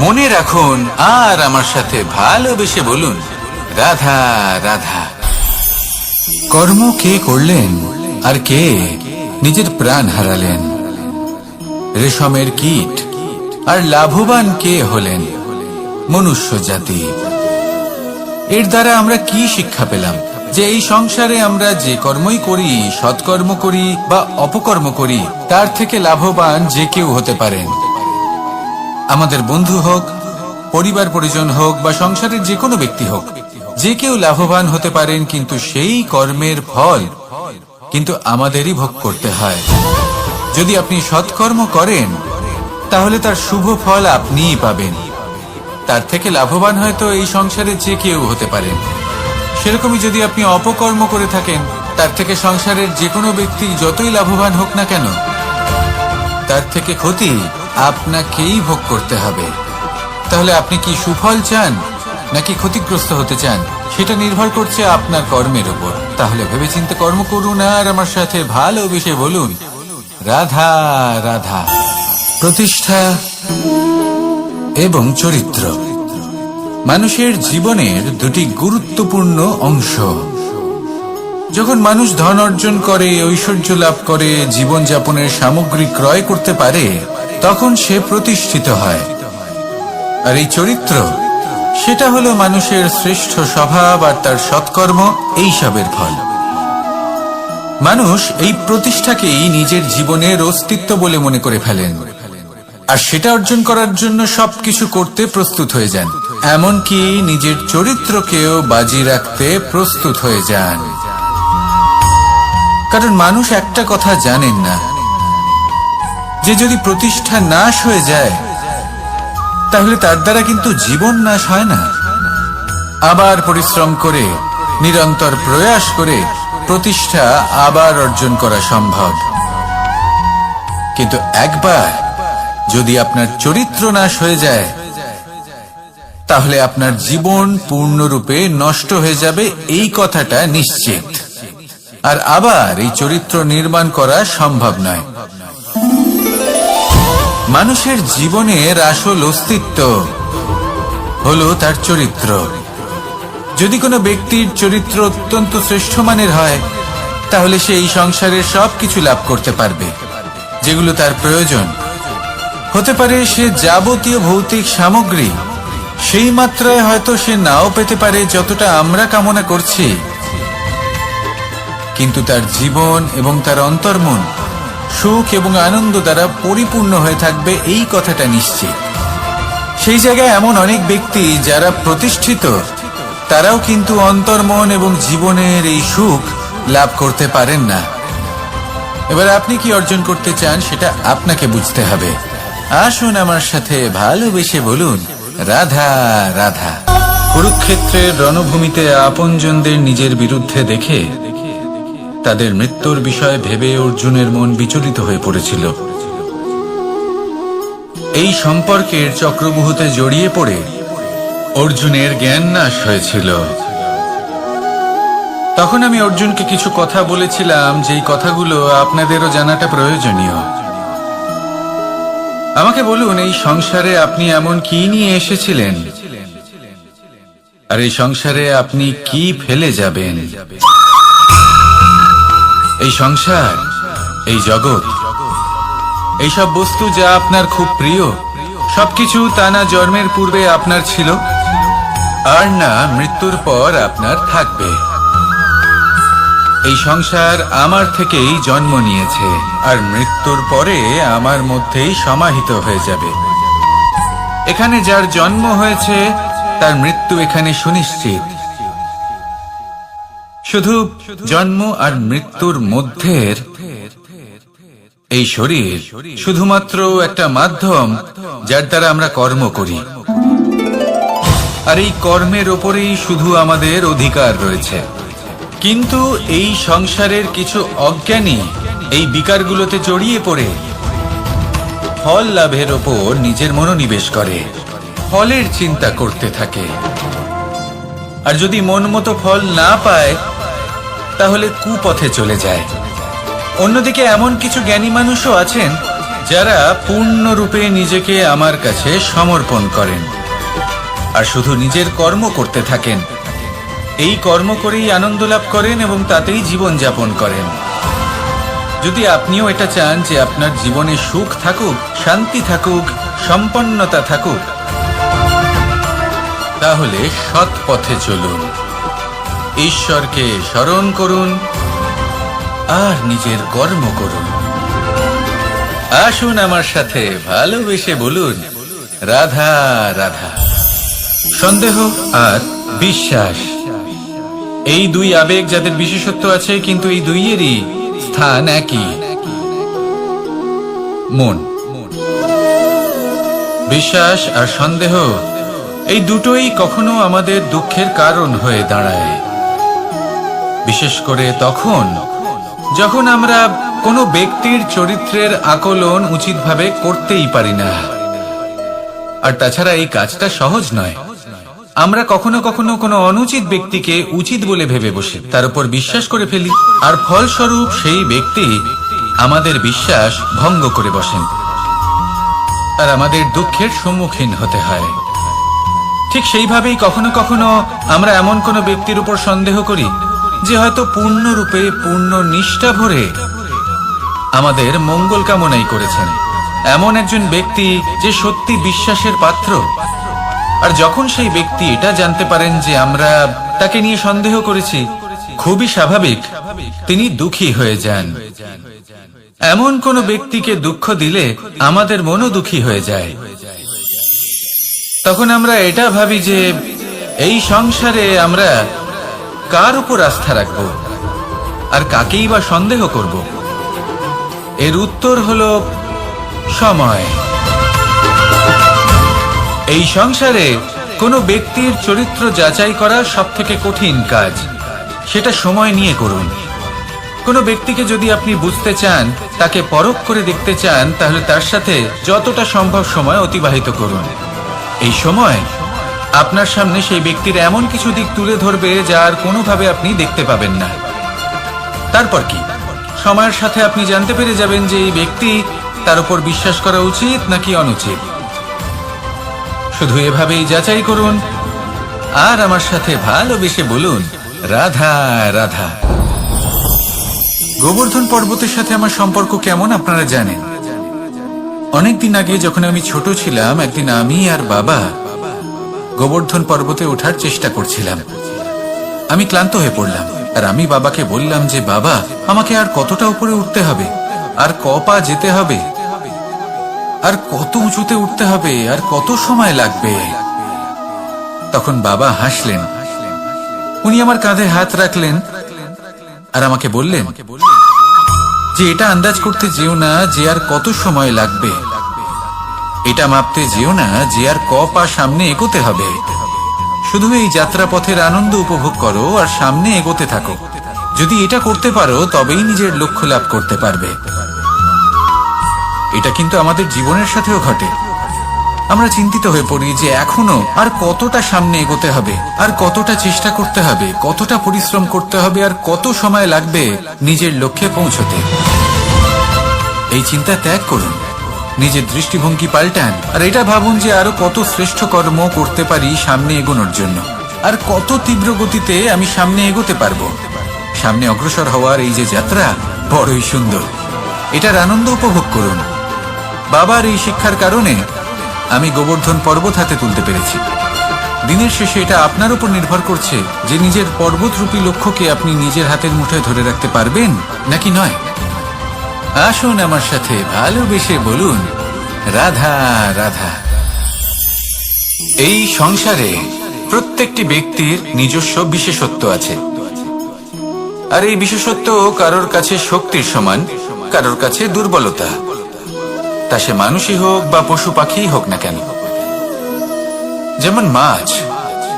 মনে রাখুন আর আমার সাথে ভালোবেসে বলুন, রাধা রাধা। কর্ম কে করলেন আর কে নিজের প্রাণ হারালেন? রেশমের কীট। আর লাভবান কে হলেন? মনুষ্য জাতি। এর দ্বারা আমরা কি শিক্ষা পেলাম? যে এই সংসারে আমরা যে কর্মই করি, সৎকর্ম করি বা অপকর্ম করি, তার থেকে লাভবান যে কেউ হতে পারেন। আমাদের বন্ধু হোক, পরিবার পরিজন হোক বা সংসারের যে কোনো ব্যক্তি হোক, যে কেউ লাভবান হতে পারেন, কিন্তু সেই কর্মের ফল কিন্তু আমাদেরই ভোগ করতে হয়। যদি আপনি সৎকর্ম করেন, তাহলে তার শুভ ফল আপনিই পাবেন। তার থেকে লাভবান হয়তো এই সংসারে যে কেউ হতে পারেন। সেরকমই যদি আপনি অপকর্ম করে থাকেন, তার থেকে সংসারের যে কোনো ব্যক্তি যতই লাভবান হোক না কেন, তার থেকে ক্ষতি আপনাকেই ভোগ করতে হবে। তাহলে আপনি কি সুফল চান নাকি ক্ষতিগ্রস্ত হতে চান, সেটা নির্ভর করছে আপনার কর্মের উপর। তাহলে ভেবেচিন্তে কর্ম করুন আর আমার সাথে ভালোবেসে বলুন, রাধা রাধা। প্রতিষ্ঠা এবং চরিত্র মানুষের জীবনের দুটি গুরুত্বপূর্ণ অংশ। যখন মানুষ ধন অর্জন করে, ঐশ্বর্য লাভ করে, জীবনযাপনের সামগ্রী ক্রয় করতে পারে, তখন সে প্রতিষ্ঠিত হয়। আর এই চরিত্র, সেটা হলো মানুষের শ্রেষ্ঠ স্বভাব আর তার সৎকর্ম, এইসবের ফল। মানুষ এই প্রতিষ্ঠাকেই নিজের জীবনের অস্তিত্ব বলে মনে করে ফেলেন, আর সেটা অর্জন করার জন্য সবকিছু করতে প্রস্তুত হয়ে যান, এমনকি নিজের চরিত্রকেও বাজি রাখতে প্রস্তুত হয়ে যান। কারণ মানুষ একটা কথা জানেন না, যে যদি প্রতিষ্ঠা নাশ হয়ে যায়, তাহলে তার দ্বারা কিন্তু জীবন নাশ হয় না। আবার পরিশ্রম করে, নিরন্তর প্রয়াস করে প্রতিষ্ঠা আবার অর্জন করা সম্ভব। কিন্তু একবার যদি আপনার চরিত্র নাশ হয়ে যায়, তাহলে আপনার জীবন পূর্ণরূপে নষ্ট হয়ে যাবে, এই কথাটা নিশ্চিত। আর আবার এই চরিত্র নির্মাণ করা সম্ভব নয়। মানুষের জীবনের আসল অস্তিত্ব হলো তার চরিত্র। যদি কোনো ব্যক্তির চরিত্র অত্যন্ত শ্রেষ্ঠ মানের হয়, তাহলে সে এই সংসারের সবকিছু লাভ করতে পারবে যেগুলো তার প্রয়োজন। হতে পারে সে যাবতীয় ভৌতিক সামগ্রী সেই মাত্রায় হয়তো সে নাও পেতে পারে যতটা আমরা কামনা করছি, কিন্তু তার জীবন এবং তার অন্তর্মন সুখ এবং আনন্দ দ্বারা পরিপূর্ণ হয়ে থাকবে, এই কথাটা নিশ্চিত। সেই জায়গায় এমন অনেক ব্যক্তি যারা প্রতিষ্ঠিত, তারাও কিন্তু অন্তর্মন এবং জীবনের এই সুখ লাভ করতে পারেন না। এবার আপনি কি অর্জন করতে চান, সেটা আপনাকে বুঝতে হবে। আসুন আমার সাথে ভালোবেসে বলুন, রাধা রাধা। কুরুক্ষেত্রের রণভূমিতে আপনজনদের নিজের বিরুদ্ধে দেখে তাদের মৃত্যুর বিষয় ভেবে অর্জুনের মন বিচলিত হয়ে পড়েছিল। এই সম্পর্কের চক্রবুহতে জড়িয়ে পড়ে অর্জুনের জ্ঞান নাশ হয়েছিল। তখন আমি অর্জুনকে কিছু কথা বলেছিলাম, যেই কথাগুলো আপনাদেরও জানাটা প্রয়োজনীয়। আমাকে বলুন, এই সংসারে আপনি এমন কি নিয়ে এসেছিলেন, আর এই সংসারে আপনি কি ফেলে যাবেন? এই সংসার, এই জগৎ, এইসব বস্তু যা আপনার খুব প্রিয়, সবকিছু তা না জন্মের পূর্বে আপনার ছিল, আর না মৃত্যুর পর আপনার থাকবে। এই সংসার আমার থেকেই জন্ম নিয়েছে, আর মৃত্যুর পরে আমার মধ্যেই সমাহিত হয়ে যাবে। এখানে যার জন্ম হয়েছে, তার মৃত্যু এখানে সুনিশ্চিত। শুধু জন্ম আর মৃত্যুর মধ্যের এই শরীর শুধুমাত্র একটা মাধ্যম, যার দ্বারা আমরা কর্ম করি, আর এই কর্মের ওপরেই শুধু আমাদের অধিকার রয়েছে। কিন্তু এই সংসারের কিছু অজ্ঞানী এই বিকারগুলোতে জড়িয়ে পড়ে ফল লাভের ওপর নিজের মনোনিবেশ করে, ফলের চিন্তা করতে থাকে। আর যদি মন মতো ফল না পায়, তাহলে কুপথে চলে যায়। অন্যদিকে এমন কিছু জ্ঞানী মানুষও আছেন, যারা পূর্ণরূপে নিজেকে আমার কাছে সমর্পণ করেন আর শুধু নিজের কর্ম করতে থাকেন। এই কর্ম করেই আনন্দ লাভ করেন এবং তাতেই জীবন যাপন করেন। যদি আপনিও এটা চান যে আপনার জীবনে সুখ থাকুক, শান্তি থাকুক, সম্পন্নতা থাকুক, তাহলে সৎ পথে চলুন, ঈশ্বরকে স্মরণ করুন আর নিজের কর্ম করুন। আসুন আমার সাথে ভালোবেসে বলুন, রাধা রাধা। সন্দেহ আর বিশ্বাস, এই দুই আবেগ যাদের বিশেষত্ব আছে, কিন্তু এই দুইয়েরই স্থান একই, মন। বিশ্বাস আর সন্দেহ, এই দুটোই কখনো আমাদের দুঃখের কারণ হয়ে দাঁড়ায়। বিশেষ করে তখন যখন আমরা কোনো ব্যক্তির চরিত্রের আকলন উচিতভাবে করতেই পারি না। আর তাছাড়া এই কাজটা সহজ নয়। আমরা কখনো কখনো কোনো অনুচিত ব্যক্তিকে উচিত বলে ভেবে বসে তার উপর বিশ্বাস করে ফেলি, আর ফলস্বরূপ সেই ব্যক্তি আমাদের বিশ্বাস ভঙ্গ করে বসেন, আর আমাদের দুঃখের সম্মুখীন হতে হয়। ঠিক সেইভাবেই কখনো কখনো আমরা এমন কোনো ব্যক্তির উপর সন্দেহ করি যে হয়তো পূর্ণরূপে পূর্ণ নিষ্ঠা ভরে আমাদের মঙ্গল কামনাই করেছেন। এমন একজন ব্যক্তি যে সত্যি বিশ্বাসের পাত্র, আর যখন সেই ব্যক্তি এটা জানতে পারেন যে আমরা তাকে নিয়ে সন্দেহ করেছি, খুবই স্বাভাবিক তিনি দুঃখী হয়ে যান। এমন কোন ব্যক্তিকে দুঃখ দিলে আমাদের মনও দুঃখী হয়ে যায়। তখন আমরা এটা ভাবি যে এই সংসারে আমরা কার উপর আস্থা রাখব আর কাকেই বা সন্দেহ করব? এর উত্তর হলো সময়। এই সংসারে কোনো ব্যক্তির চরিত্র যাচাই করা সবথেকে কঠিন কাজ। সেটা সময় নিয়ে করুন। কোনো ব্যক্তিকে যদি আপনি বুঝতে চান, তাকে পরখ করে দেখতে চান, তাহলে তার সাথে যতটা সম্ভব সময় অতিবাহিত করুন। এই সময় আপনার সামনে সেই ব্যক্তির এমন কিছু দিক তুলে ধরবে যার কোনোভাবে আপনি দেখতে পাবেন না। তারপর কি সময়ের সাথে আপনি জানতে পেরে যাবেন যে এই ব্যক্তি, তার উপর বিশ্বাস করা উচিত নাকি অনুচিত। শুধু এভাবেই যাচাই করুন আর আমার সাথে ভালোবেসে বলুন, রাধা রাধা। গোবর্ধন পর্বতের সাথে আমার সম্পর্ক কেমন আপনারা জানেন। অনেকদিন আগে যখন আমি ছোট ছিলাম, একদিন আমি আর বাবা গোবর্ধন পর্বতে ওঠার চেষ্টা করছিলাম। আমি ক্লান্ত হয়ে পড়লাম, আর আমি বাবাকে বললাম যে বাবা, আমাকে আর কতটা উপরে উঠতে হবে, আর ক পা যেতে হবে, আর কত উঁচুতে উঠতে হবে, আর কত সময় লাগবে। তখন বাবা হাসলেন। উনি আমার কাঁধে হাত রাখলেন আর আমাকে বললেন যে এটা আন্দাজ করতে যেও না যে আর কত সময় লাগবে, এটা মাপতে যেও না যে আর ক পা সামনে এগোতে হবে। শুধু এই যাত্রাপথের আনন্দ উপভোগ করো আর সামনে এগোতে থাকো। যদি এটা করতে পারো তবেই নিজের লক্ষ্য লাভ করতে পারবে। এটা কিন্তু আমাদের জীবনের সাথেও ঘটে। আমরা চিন্তিত হয়ে পড়ি যে এখনো আর কতটা সামনে এগোতে হবে, আর কতটা চেষ্টা করতে হবে, কতটা পরিশ্রম করতে হবে, আর কত সময় লাগবে নিজের লক্ষ্যে পৌঁছতে। এই চিন্তা ত্যাগ করুন, নিজের দৃষ্টিভঙ্গি পাল্টান, আর এটা ভাবুন যে আরো কত শ্রেষ্ঠ কর্ম করতে পারি সামনে এগোনোর জন্য, আর কত তীব্র গতিতে আমি সামনে এগোতে পারবো। সামনে অগ্রসর হওয়ার এই যে যাত্রা বড়ই সুন্দর, এটার আনন্দ উপভোগ করুন। বাবার এই শিক্ষার কারণে আমি গোবর্ধন পর্বত হাতে তুলতে পেরেছি। দিনের শেষে এটা আপনার উপর নির্ভর করছে যে নিজের পর্বতরূপী লক্ষ্যকে আপনি নিজের হাতের মুঠোয় ধরে রাখতে পারবেন নাকি নয়। আসুন আমার সাথে ভালোবেসে বলুন, রাধা রাধা। এই সংসারে প্রত্যেকটি ব্যক্তির নিজস্ব বিশেষত্ব আছে, আর এই বিশেষত্ব কারোর কাছে শক্তির সমান, কারোর কাছে দুর্বলতা। তা সে মানুষই হোক বা পশু পাখিই হোক না কেন। যেমন মাছ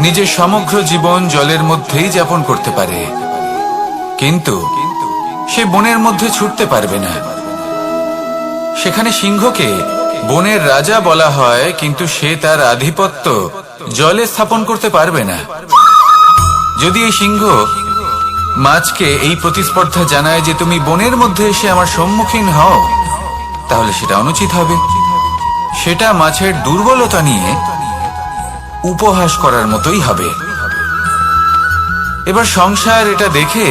নিজের সমগ্র জীবন জলের মধ্যেই যাপন করতে পারে, কিন্তু সে বনের মধ্যে ছুটতে পারবে না। সেখানে সিংহকে বনের রাজা বলা হয়, কিন্তু সে তার আধিপত্য জলে স্থাপন করতে পারবে না। যদি এই সিংহ মাছকে এই প্রতিস্পর্ধা জানায় যে তুমি বনের মধ্যে এসে আমার সম্মুখীন হও, তাহলে সেটা অনুচিত হবে। সেটা মাছের দুর্বলতা নিয়ে উপহাস করার মতোই হবে। এবার সংসার এটা দেখে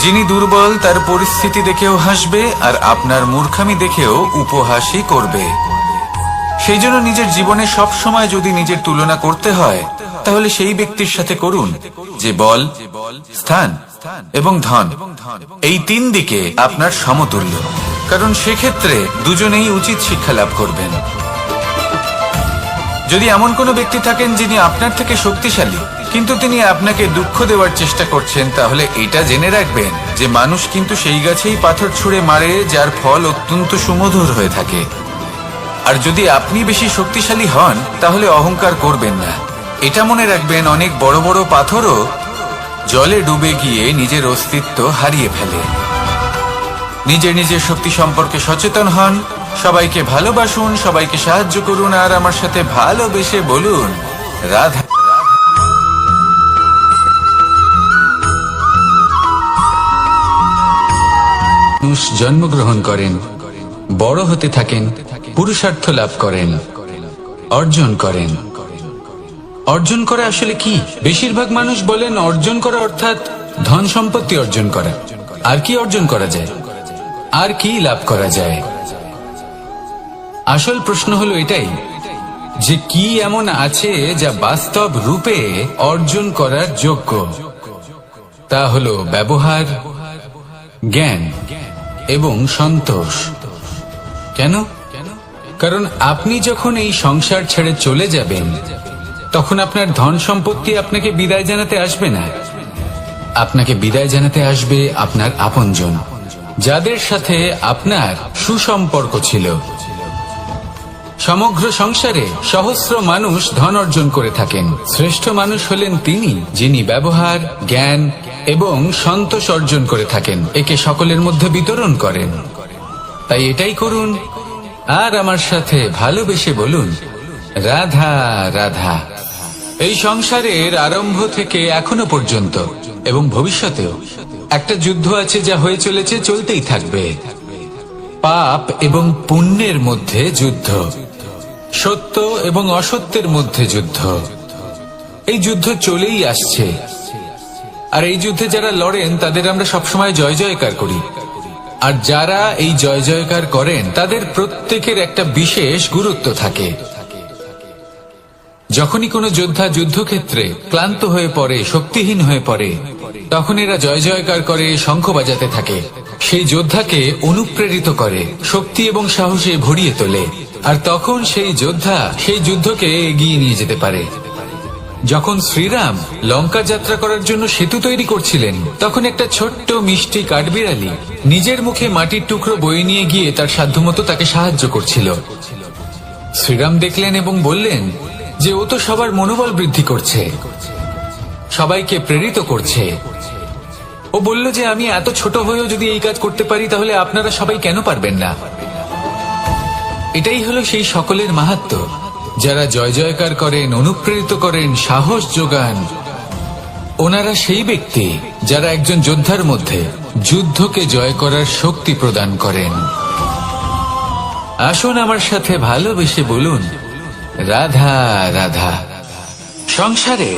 যিনি দুর্বল তার পরিস্থিতি দেখেও হাসবে, আর আপনার মূর্খামি দেখেও উপহাসই করবে। সেই জন্য নিজের জীবনে সব সময় যদি নিজের তুলনা করতে হয়, তাহলে সেই ব্যক্তির সাথে করুন যে বল, স্থান এবং ধন, এই তিন দিকে আপনার সমতুল্য। কারণ সেক্ষেত্রে দুজনেই উচিত শিক্ষা লাভ করবেন। যদি এমন কোনো ব্যক্তি থাকেন যিনি আপনার থেকে শক্তিশালী, কিন্তু তিনি আপনাকে দুঃখ দেওয়ার চেষ্টা করছেন, তাহলে এটা জেনে রাখবেন যে মানুষ কিন্তু সেই গাছেই পাথর ছুঁড়ে মারে যার ফল অত্যন্ত সুমধুর হয়ে থাকে। আর যদি আপনি বেশি শক্তিশালী হন, তাহলে অহংকার করবেন না। এটা মনে রাখবেন, অনেক বড় বড় পাথরও জলে ডুবে গিয়ে নিজের অস্তিত্ব হারিয়ে ফেলে। নিজের নিজের শক্তি সম্পর্কে সচেতন হন, সবাইকে ভালোবাসুন, সবাইকে সাহায্য করুন, আর আমার সাথে ভালোবেসে বলুন রাধা। মানুষ জন্মগ্রহণ করেন, বড় হতে থাকেন, পুরুষার্থ লাভ করেন, অর্জন করেন। অর্জন করা আসলে কি? বেশিরভাগ মানুষ বলেন অর্জন করা অর্থাৎ ধন সম্পত্তি অর্জন করা। আর কি অর্জন করা যায়? আর কি লাভ করা যায়? আসল প্রশ্ন হলো এটাই যে কি এমন আছে যা বাস্তব রূপে অর্জন করার যোগ্য। তা হলো ব্যবহার, জ্ঞান এবং সন্তোষ। কেন? কারণ আপনি যখন এই সংসার ছেড়ে চলে যাবেন তখন আপনার ধন সম্পত্তি আপনাকে বিদায় জানাতে আসবে না। আপনাকে বিদায় জানাতে আসবে আপনার আপনজন, যাদের সাথে আপনার সুসম্পর্ক ছিল। সমগ্র সংসারে সহস্র মানুষ ধন অর্জন করে থাকেন। শ্রেষ্ঠ মানুষ হলেন তিনি যিনি ব্যবহার, জ্ঞান এবং সন্তোষ অর্জন করে থাকেন, একে সকলের মধ্যে বিতরণ করেন। তাই এটাই করুন আর আমার সাথে ভালোবেসে বলুন রাধা রাধা। এই সংসারের আরম্ভ থেকে এখনো পর্যন্ত এবং ভবিষ্যতেও একটা যুদ্ধ আছে যা হয়ে চলেছে, চলতেই থাকবে। পাপ এবং পুণ্যের মধ্যে যুদ্ধ, সত্য এবং অসত্যের মধ্যে যুদ্ধ। এই যুদ্ধ চলেই আসছে, আর এই যুদ্ধে যারা লড়েন তাদের আমরা সবসময় জয় জয়কার করি। আর যারা এই জয় জয়কার করেন তাদের প্রত্যেকের একটা বিশেষ গুরুত্ব থাকে। যখনই কোনো যোদ্ধা যুদ্ধক্ষেত্রে ক্লান্ত হয়ে পড়ে, শক্তিহীন হয়ে পড়ে, তখন এরা জয় জয়কার করে, শঙ্খ বাজাতে থাকে। সেই যোদ্ধাকে অনুপ্রেরিত করে, শক্তি এবং সাহসে ভরিয়ে তোলে, আর তখন সেই যোদ্ধা সেই যুদ্ধকে এগিয়ে নিয়ে যেতে পারে। যখন শ্রীরাম লঙ্কা যাত্রা করার জন্য সেতু তৈরি করছিলেন, তখন একটা ছোট্ট মিষ্টি কাঠবিড়ালি নিজের মুখে মাটির টুকরো বয়ে নিয়ে গিয়ে তার সাধ্যমতো তাকে সাহায্য করছিল। শ্রীরাম দেখলেন এবং বললেন যে ও তো সবার মনোবল বৃদ্ধি করছে, সবাইকে প্রেরিত করছে। ও বলল যে আমি এত ছোট হয়েও যদি এই কাজ করতে পারি, তাহলে আপনারা সবাই কেন পারবেন না? এটাই হলো সেই সকলের মাহাত্ম্য যারা জয় জয়কার করেন, অনুপ্রেরিত করেন, সাহস যোগান। ওনারা সেই ব্যক্তি যারা একজন যোদ্ধার মধ্যে যুদ্ধকে জয় করার শক্তি প্রদান করেন। আসুন আমার সাথে ভালোবেসে বলুন রাধা রাধা। সংসারে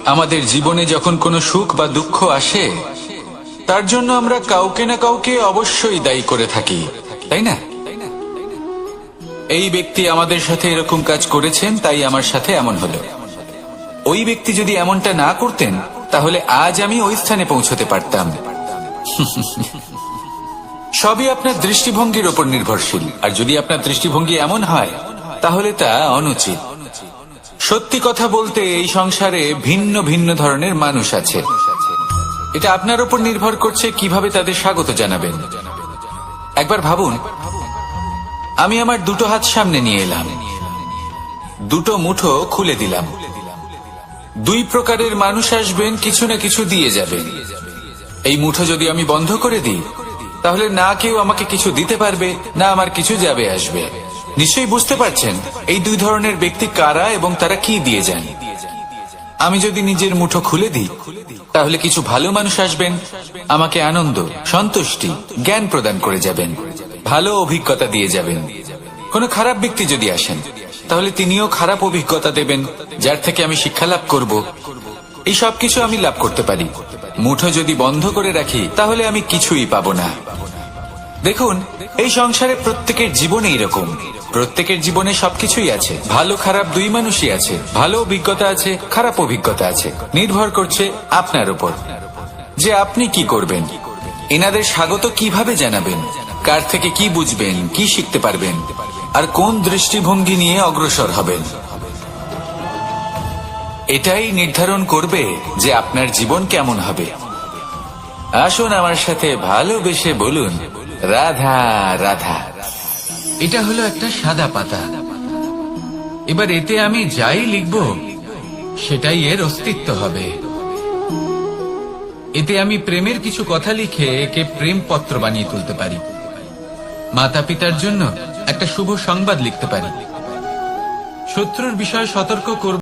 আমাদের জীবনে যখন কোনো সুখ বা দুঃখ আসে, তার জন্য আমরা কাউকে না কাউকে অবশ্যই দায়ী করে থাকি, তাই না? এই ব্যক্তি আমাদের সাথে এরকম কাজ করেছেন, তাই আমার সাথে এমন হলো। ওই ব্যক্তি যদি এমনটা না করতেন, তাহলে আজ আমি ওই স্থানে পৌঁছতে পারতাম। সবই আপনার দৃষ্টিভঙ্গির উপর নির্ভরশীল, আর যদি আপনার দৃষ্টিভঙ্গি এমন হয় তাহলে তা অনুচিত। সত্যি কথা বলতে এই সংসারে ভিন্ন ভিন্ন ধরনের মানুষ আছে। এটা আপনার উপর নির্ভর করছে কিভাবে তাদের স্বাগত জানাবেন। একবার ভাবুন, আমি আমার দুটো হাত সামনে নিয়ে এলাম, দুটো মুঠো খুলে দিলাম। দুই প্রকারের মানুষ আসবেন, কিছু না কিছু দিয়ে যাবেন। এই মুঠো যদি আমি বন্ধ করে দিই, তাহলে না কেউ আমাকে কিছু দিতে পারবে, না আমার কিছু যাবে আসবে। নিশ্চয়ই বুঝতে পারছেন এই দুই ধরনের ব্যক্তি কারা এবং তারা কি দিয়ে যান। আমি যদি নিজের মুঠো খুলে দিই, তাহলে কিছু ভালো মানুষ আসবেন, আমাকে আনন্দ, সন্তুষ্টি, জ্ঞান প্রদান করে যাবেন, ভালো অভিজ্ঞতা দিয়ে যাবেন। কোনো খারাপ ব্যক্তি যদি আসেন, তাহলে তিনিও খারাপ অভিজ্ঞতা দেবেন, যার থেকে আমি শিক্ষা লাভ করব। এই সব কিছু আমি লাভ করতে পারি। মুঠো যদি বন্ধ করে রাখি, তাহলে আমি কিছুই পাবো না। দেখুন, এই সংসারে প্রত্যেকের জীবনে এরকম, প্রত্যেকের জীবনে সবকিছুই আছে। ভালো খারাপ দুই মানুষই আছে, ভালো অভিজ্ঞতা আছে, খারাপ অভিজ্ঞতা আছে। নির্ভর করছে আপনার উপর যে আপনি কি করবেন, এনাদের স্বাগত কিভাবে জানাবেন, কার থেকে কি বুঝবেন, কি শিখতে পারবেন, আর কোন দৃষ্টিভঙ্গি নিয়ে অগ্রসর হবেন। এটাই নির্ধারণ করবে যে আপনার জীবন কেমন হবে। আসুন আমার সাথে ভালোবেসে বলুন রাধা রাধা। এটা হলো একটা সাদা পাতা। এবার এতে আমি যাই লিখব সেটাই এর অস্তিত্ব হবে। এতে আমি প্রেমের কিছু কথা লিখে একে প্রেম পত্র বানিয়ে তুলতে পারি। মাতা পিতার জন্য একটা শুভ সংবাদ লিখতে পারি। শত্রুর বিষয়ে সতর্ক করব।